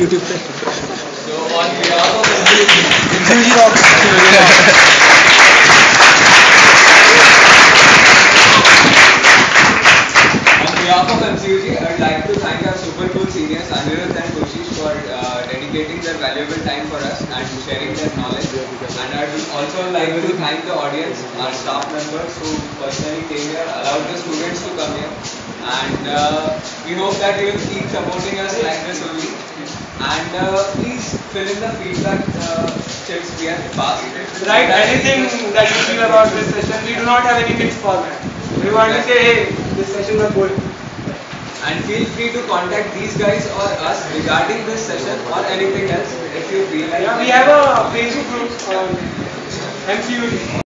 YouTube पे. So on behalf of Infusion of MCUG, I'd like to thank our super cool seniors Anirudh and Koshish for dedicating their valuable time for us and sharing their knowledge. And I'd also like to thank the audience, our staff members who personally came here, allowed the students to come here. And we hope that you will keep supporting us like this only. And please fill in the feedback chips we have passed. Right, anything that you feel about this session, we do not have any fixed format. We want to say, hey, this session was good. And feel free to contact these guys or us regarding this session or anything else if you feel like. Yeah, we have a Facebook group on MCUG.